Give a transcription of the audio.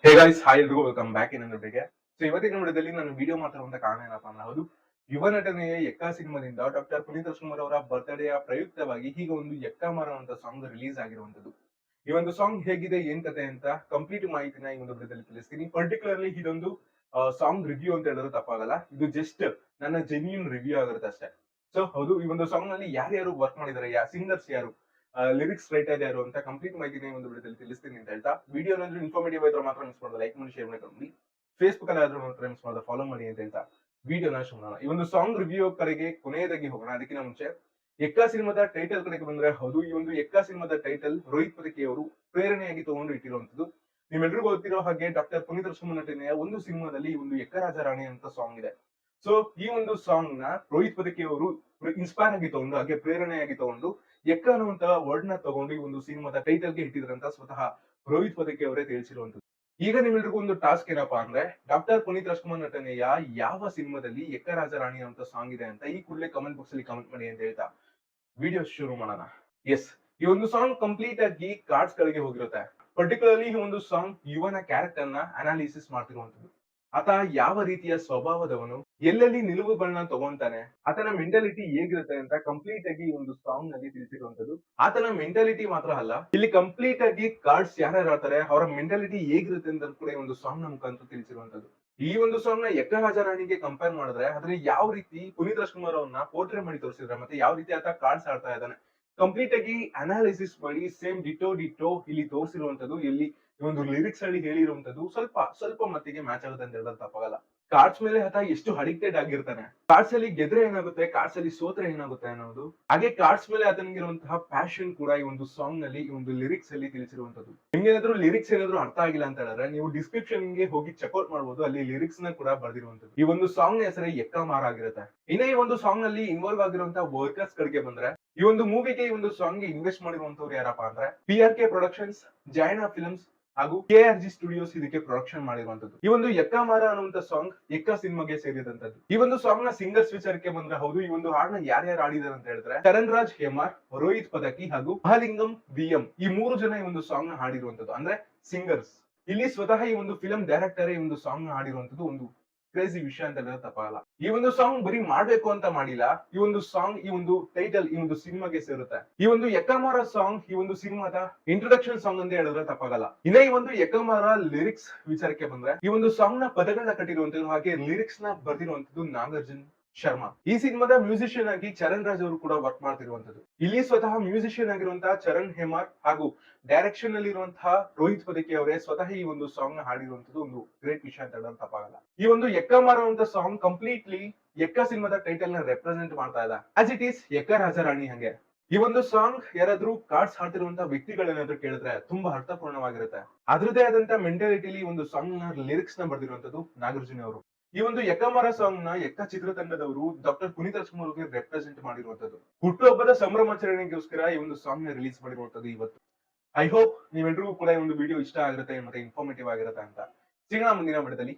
Hey guys, hi ಎಲ್ರಿಗೂ welcome back in ವಿಡಿಯೋಗೆ. So ಇವತ್ತಿನ ವಿಡಿಯೋದಲ್ಲಿ ನಾನು ವಿಡಿಯೋ ಮಾತಾಡುವಂತ ಕಾರಣ ಏನಪ್ಪಾ ಅಂದ್ರೆ ಹೌದು, ಯುವ ನಟನೆಯ ಎಕ್ಕ ಸಿನಿಮಾದಿಂದ ಡಾಕ್ಟರ್ ಪುನೀತ್ ರಾಜ್ಕುಮಾರ್ ಅವರ ಬರ್ತ್ಡೇಯ ಪ್ರಯುಕ್ತವಾಗಿ ಈಗ ಒಂದು ಎಕ್ಕ ಮರ ಅಂತ ಸಾಂಗ್ ರಿಲೀಸ್ ಆಗಿರುವಂತದ್ದು. ಈ ಒಂದು ಸಾಂಗ್ ಹೇಗಿದೆ, ಏನ್ ಕತೆ ಅಂತ ಕಂಪ್ಲೀಟ್ ಮಾಹಿತಿನ ಈ ಒಂದು ವಿಡಿಯೋದಲ್ಲಿ ತಿಳಿಸ್ತೀನಿ. ಪರ್ಟಿಕ್ಯುಲರ್ಲಿ ಇದೊಂದು ಸಾಂಗ್ ರಿವ್ಯೂ ಅಂತ ಹೇಳಿದ್ರೆ ತಪ್ಪಾಗಲ್ಲ. ಇದು ಜಸ್ಟ್ ನನ್ನ ಜೆನ್ಯೂನ್ ರಿವ್ಯೂ ಆಗಿರುತ್ತೆ ಅಷ್ಟೇ. ಸೊ ಹೌದು, ಈ ಒಂದು ಸಾಂಗ್ ನಲ್ಲಿ ಯಾರ್ಯಾರು ವರ್ಕ್ ಮಾಡಿದ್ದಾರೆ, ಸಿಂಗರ್ಸ್ ಯಾರು, ಲಿರಿಕ್ಸ್ ರೈಟರ್ ಯಾರು ಅಂತ ಕಂಪ್ಲೀಟ್ ಮಾಹಿತಿನ ಒಂದು ವಿಡಿಯೋದಲ್ಲಿ ತಿಳಿಸ್ತೀನಿ ಅಂತ ಹೇಳ್ತಾ, ವಿಡಿಯೋ ಏನಾದ್ರೂ ಇನ್ಫಾರ್ಮೇಟಿವ್ ಆದ್ರೆ ಮಾತ್ರ ಮಿಸ್ ಮಾಡೋದು, ಲೈಕ್ ಮಾಡಿ, ಶೇರ್ ಮಾಡಿ, ಫೇಸ್ಬುಕ್ ಅಲ್ಲಿ ಆದ್ರೂ ಮಾತ್ರ ಮಿಸ್ ಮಾಡೋದು, ಫಾಲೋ ಮಾಡಿ ಅಂತ ಹೇಳ್ತಾ ವಿಡಿಯೋನ ಶುರು ಮಾಡೋಣ. ಈ ಒಂದು ಸಾಂಗ್ ರಿವ್ಯೂ ಕಡೆಗೆ ಕೊನೆಯದಾಗಿ ಹೋಗೋಣ. ಅದಕ್ಕಿಂತ ಮುಂಚೆ ಎಕ್ಕ ಸಿನಿಮಾದ ಟೈಟಲ್ ಕಡೆಗೆ ಬಂದ್ರೆ ಹೌದು, ಈ ಒಂದು ಎಕ್ಕ ಸಿನಿಮಾದ ಟೈಟಲ್ ರೋಹಿತ್ ಪದಕಿ ಅವರು ಪ್ರೇರಣೆಯಾಗಿ ತಗೊಂಡು ಇಟ್ಟಿರುವಂತದ್ದು. ನಿಮ್ಮೆಲ್ರಿಗೂ ಗೊತ್ತಿರೋ ಹಾಗೆ ಡಾಕ್ಟರ್ ಪುನೀತ್ ರಾಜ್ಕುಮಾರ್ ನಟನೆಯ ಒಂದು ಸಿನಿಮಾದಲ್ಲಿ ಈ ಒಂದು ಎಕ್ಕ ರಾಜ ರಾಣಿ ಅಂತ ಸಾಂಗ್ ಇದೆ. ಸೊ ಈ ಒಂದು ಸಾಂಗ್ ನ ರೋಹಿತ್ ಪದಕಿ ಅವರು ಇನ್ಸ್ಪೈರ್ ಆಗಿ ತಗೊಂಡು, ಹಾಗೆ ಪ್ರೇರಣೆಯಾಗಿ ತಗೊಂಡು ಎಕ್ಕ ಅನ್ನುವಂತಹ ವರ್ಡ್ ನ ತಗೊಂಡು ಈ ಒಂದು ಸಿನಿಮಾದ ಟೈಟಲ್ ಗೆ ಇಟ್ಟಿದ್ರಂತ ಸ್ವತಃ ರೋಹಿತ್ ಪದಕಿ ಅವರೇ ತಿಳಿಸಿರುವಂತದ್ದು. ಈಗ ನಿಮ್ಮೆಲ್ರಿಗೂ ಒಂದು ಟಾಸ್ಕ್ ಏನಪ್ಪಾ ಅಂದ್ರೆ, ಡಾಕ್ಟರ್ ಪುನೀತ್ ರಾಜ್ಕುಮಾರ್ ನಟನೆಯ ಯಾವ ಸಿನಿಮಾದಲ್ಲಿ ಎಕ್ಕ ರಾಜ ರಾಣಿ ಅಂತ ಸಾಂಗ್ ಇದೆ ಅಂತ ಈ ಕೂಡಲೇ ಕಮೆಂಟ್ ಬಾಕ್ಸ್ ಅಲ್ಲಿ ಕಮೆಂಟ್ ಮಾಡಿ ಅಂತ ಹೇಳ್ತಾ ವಿಡಿಯೋ ಶುರು ಮಾಡೋಣ. ಎಸ್, ಈ ಒಂದು ಸಾಂಗ್ ಕಂಪ್ಲೀಟ್ ಆಗಿ ಕಾರ್ಡ್ಸ್ ಗಳಿಗೆ ಹೋಗಿರುತ್ತೆ. ಪರ್ಟಿಕ್ಯುಲರ್ಲಿ ಈ ಒಂದು ಸಾಂಗ್ ಯುವನ ಕ್ಯಾರೆಕ್ಟರ್ ನ ಅನಾಲಿಸಿಸ್ ಮಾಡ್ತಿರುವಂತದ್ದು. ಆತ ಯಾವ ರೀತಿಯ ಸ್ವಭಾವದವನು, ಎಲ್ಲೆಲ್ಲಿ ನಿಲುವುಗಳನ್ನ ತಗೊಂತಾನೆ, ಆತನ ಮೆಂಟಾಲಿಟಿ ಹೇಗಿರುತ್ತೆ ಅಂತ ಕಂಪ್ಲೀಟ್ ಆಗಿ ಈ ಒಂದು ಸಾಂಗ್ ನಲ್ಲಿ ತಿಳಿಸಿರುವಂತದ್ದು. ಆತನ ಮೆಂಟಾಲಿಟಿ ಮಾತ್ರ ಅಲ್ಲ, ಇಲ್ಲಿ ಕಂಪ್ಲೀಟ್ ಆಗಿ ಕಾರ್ಡ್ಸ್ ಯಾರ್ಯಾರು ಆಡ್ತಾರೆ ಅವರ ಮೆಂಟಾಲಿಟಿ ಹೇಗಿರುತ್ತೆ ಅಂತ ಕೂಡ ಈ ಒಂದು ಸಾಂಗ್ ನ ಮುಖಾಂತರ ತಿಳಿಸಿರುವಂತದ್ದು. ಈ ಒಂದು ಸಾಂಗ್ ನ ಎಕ್ಕ ರಾಜ ರಾಣಿಗೆ ಕಂಪೇರ್ ಮಾಡಿದ್ರೆ ಅದ್ರಲ್ಲಿ ಯಾವ ರೀತಿ ಪುನೀತ್ ರಾಜ್ಕುಮಾರ್ ಅವ್ರನ್ನ ಪೋರ್ಟ್ರೇ ಮಾಡಿ ತೋರಿಸಿದ್ರೆ, ಮತ್ತೆ ಯಾವ ರೀತಿ ಆತ ಕಾರ್ಡ್ಸ್ ಆಡ್ತಾ ಇದ್ದಾನೆ ಕಂಪ್ಲೀಟ್ ಆಗಿ ಅನಾಲಿಸಿಸ್ ಮಾಡಿ ಸೇಮ್ ಡಿಟೋ ಇಲ್ಲಿ ತೋರಿಸಿರುವಂತದ್ದು, ಇಲ್ಲಿ ಒಂದು ಲಿರಿಕ್ಸ್ ಅಲ್ಲಿ ಹೇಳಿರುವಂತದ್ದು ಸ್ವಲ್ಪ ಸ್ವಲ್ಪ ಮಟ್ಟಿಗೆ ಮ್ಯಾಚ್ ಆಗುತ್ತೆ ಅಂತ ಹೇಳಿದ್ರೆ ತಪ್ಪಾಗಲ್ಲ. ಕಾರ್ಡ್ಸ್ ಮೇಲೆ ಆತ ಎಷ್ಟು ಅಡಿಕ್ಟೆಡ್ ಆಗಿರ್ತಾನೆ, ಕಾರ್ಡ್ಸ್ ಅಲ್ಲಿ ಗೆದ್ರೆ ಏನಾಗುತ್ತೆ, ಕಾರ್ಡ್ಸ್ ಅಲ್ಲಿ ಸೋತ್ರೆ ಏನಾಗುತ್ತೆ ಅನ್ನೋದು, ಹಾಗೆ ಕಾರ್ಡ್ಸ್ ಮೇಲೆ ಆತನಿಗಿರುವಂತಹ ಪ್ಯಾಷನ್ ಕೂಡ ಈ ಒಂದು ಸಾಂಗ್ ನಲ್ಲಿ, ಈ ಒಂದು ಲಿರಿಕ್ಸ್ ಅಲ್ಲಿ ತಿಳಿಸಿರುವಂತದ್ದು. ನಿಮ್ಗೆ ಏನಾದ್ರು ಲಿರಿಕ್ಸ್ ಏನಾದ್ರು ಅರ್ಥ ಆಗಿಲ್ಲ ಅಂತ ಹೇಳಿದ್ರೆ ನೀವು ಡಿಸ್ಕ್ರಿಪ್ಷನ್ ಗೆ ಹೋಗಿ ಚೆಕ್ಔಟ್ ಮಾಡಬಹುದು, ಅಲ್ಲಿ ಲಿರಿಕ್ಸ್ ನ ಕೂಡ ಬರ್ದಿರುವಂತದ್ದು. ಈ ಒಂದು ಸಾಂಗ್ ನ ಹೆಸರೇ ಎಕ್ಕ ಮಾರ ಆಗಿರುತ್ತೆ. ಇನ್ನ ಈ ಒಂದು ಸಾಂಗ್ ನಲ್ಲಿ ಇನ್ವಾಲ್ವ್ ಆಗಿರುವಂತಹ ವರ್ಕರ್ಸ್ ಗಳಿಗೆ ಬಂದ್ರೆ, ಈ ಒಂದು ಮೂವಿಗೆ, ಈ ಒಂದು ಸಾಂಗ್ ಗೆ ಇನ್ವೆಸ್ಟ್ ಮಾಡಿರುವಂತವ್ರು ಯಾರಪ್ಪ ಅಂದ್ರೆ PRK ಪ್ರೊಡಕ್ಷನ್ಸ್, ಜೈನಾ ಫಿಲ್ಮ್ಸ್ ಹಾಗೂ KRG ಸ್ಟುಡಿಯೋಸ್ ಇದಕ್ಕೆ ಪ್ರೊಡಕ್ಷನ್ ಮಾಡಿರುವಂತದ್ದು. ಈ ಒಂದು ಎಕ್ಕ ಮಾರ ಅನ್ನುವಂತ ಸಾಂಗ್ ಎಕ್ಕ ಸಿನಿಮಾಗೆ ಸೇರಿದಂತದ್ದು. ಈ ಒಂದು ಸಾಂಗ್ ನ ಸಿಂಗರ್ಸ್ ವಿಚಾರಕ್ಕೆ ಬಂದ್ರೆ ಹೌದು, ಈ ಒಂದು ಹಾಡನ್ನ ಯಾರ್ಯಾರು ಆಡಿದಾರೆ ಅಂತ ಹೇಳಿದ್ರೆ ಚರಣ್ ರಾಜ್ ಹೇಮಾರ್, ರೋಹಿತ್ ಪದಕಿ ಹಾಗೂ ಮಹಾಲಿಂಗಂ BM, ಈ 3 ಜನ ಈ ಒಂದು ಸಾಂಗ್ ನ ಹಾಡಿರುವಂತದ್ದು, ಅಂದ್ರೆ ಸಿಂಗರ್ಸ್. ಇಲ್ಲಿ ಸ್ವತಃ ಈ ಒಂದು ಫಿಲಂ ಡೈರೆಕ್ಟರ್ ಈ ಒಂದು ಸಾಂಗ್ ನ ಹಾಡಿರುವಂತದ್ದು ಒಂದು ಕ್ರೇಜಿ ವಿಷಯ ಅಂತ ಹೇಳಿದ್ರೆ ತಪ್ಪಾಗಲ್ಲ. ಈ ಒಂದು ಸಾಂಗ್ ಬರೀ ಮಾಡ್ಬೇಕು ಅಂತ ಮಾಡಿಲ್ಲ, ಈ ಒಂದು ಸಾಂಗ್, ಈ ಒಂದು ಟೈಟಲ್ ಈ ಒಂದು ಸಿನಿಮಾಗೆ ಸೇರುತ್ತೆ. ಈ ಒಂದು ಎಕ್ಕಮಾರ ಸಾಂಗ್ ಈ ಒಂದು ಸಿನಿಮಾದ ಇಂಟ್ರೊಡಕ್ಷನ್ ಸಾಂಗ್ ಅಂತ ಹೇಳಿದ್ರೆ ತಪ್ಪಾಗಲ್ಲ. ಇನ್ನ ಈ ಒಂದು ಎಕ್ಕಮಾರ ಲಿರಿಕ್ಸ್ ವಿಚಾರಕ್ಕೆ ಬಂದ್ರೆ, ಈ ಒಂದು ಸಾಂಗ್ ನ ಪದಗಳನ್ನ ಕಟ್ಟಿರುವಂತದ್ದು, ಹಾಗೆ ಲಿರಿಕ್ಸ್ ನ ಬರ್ದಿರುವಂತದ್ದು ನಾಗಾರ್ಜುನ್ ಶರ್ಮಾ. ಈ ಸಿನಿಮಾದ ಮ್ಯೂಸಿಷಿಯನ್ ಆಗಿ ಚರಣ್ ರಾಜ್ ಅವರು ಕೂಡ ವರ್ಕ್ ಮಾಡ್ತಿರುವಂತದ್ದು. ಇಲ್ಲಿ ಸ್ವತಃ ಮ್ಯೂಸಿಷಿಯನ್ ಆಗಿರುವಂತಹ ಚರಣ್ ಹೇಮಾರ್ ಹಾಗೂ ಡೈರೆಕ್ಷನ್ ಅಲ್ಲಿ ಇರುವಂತಹ ರೋಹಿತ್ ಪದಕಿ ಅವರೇ ಸ್ವತಃ ಈ ಒಂದು ಸಾಂಗ್ ನ ಹಾಡಿರುವಂತದ್ದು ಒಂದು ಗ್ರೇಟ್ ವಿಷಯ ಅಂತ ಹೇಳೋದು ತಪ್ಪಾಗಲ್ಲ. ಈ ಒಂದು ಎಕ್ಕ ಮಾರುವಂತ ಸಾಂಗ್ ಕಂಪ್ಲೀಟ್ಲಿ ಎಕ್ಕ ಸಿನಿಮಾದ ಟೈಟಲ್ ನ ರೆಪ್ರೆಸೆಂಟ್ ಮಾಡ್ತಾ ಇದೆ, ಆಸ್ ಇಟ್ ಈಸ್ ಎಕ್ಕ ರಾಜಾರಾಣಿ ಹಂಗೆ. ಈ ಒಂದು ಸಾಂಗ್ ಯಾರಾದ್ರೂ ಕಾರ್ಡ್ಸ್ ಹಾಡ್ತಿರುವಂತಹ ವ್ಯಕ್ತಿಗಳೇನಾದ್ರೂ ಕೇಳಿದ್ರೆ ತುಂಬಾ ಅರ್ಥಪೂರ್ಣವಾಗಿರುತ್ತೆ. ಅದ್ರದೇ ಆದಂತ ಮೆಂಟಾಲಿಟಿಲಿ ಒಂದು ಸಾಂಗ್ ನ ಲಿರಿಕ್ಸ್ ನ ಬರ್ದಿರುವಂತದ್ದು ನಾಗಾರ್ಜುನ ಅವರು. ಈ ಒಂದು ಎಕ್ಕಮರ ಸಾಂಗ್ ನ ಎಕ್ಕ ಚಿತ್ರತಂಡದವರು ಡಾಕ್ಟರ್ ಪುನೀತ್ ರಾಜ್ಕುಮಾರ್ ಅವರಿಗೆ ರೆಪ್ರೆಸೆಂಟ್ ಮಾಡಿರುವಂತದ್ದು. ಹುಟ್ಟುಹಬ್ಬದ ಸಂಭ್ರಮಾಚರಣೆಗೋಸ್ಕರ ಈ ಒಂದು ಸಾಂಗ್ ನ ರಿಲೀಸ್ ಮಾಡಿರುವಂತದ್ದು ಇವತ್ತು. ಐ ಹೋಪ್ ನೀವೆಲ್ಲರಿಗೂ ಕೂಡ ಈ ಒಂದು ವಿಡಿಯೋ ಇಷ್ಟ ಆಗಿರುತ್ತೆ ಮತ್ತೆ ಇನ್ಫಾರ್ಮೇಟಿವ್ ಆಗಿರುತ್ತೆ ಅಂತ. ಸಿಗೋಣ ಮುಂದಿನ ವಿಡಿಯೋದಲ್ಲಿ.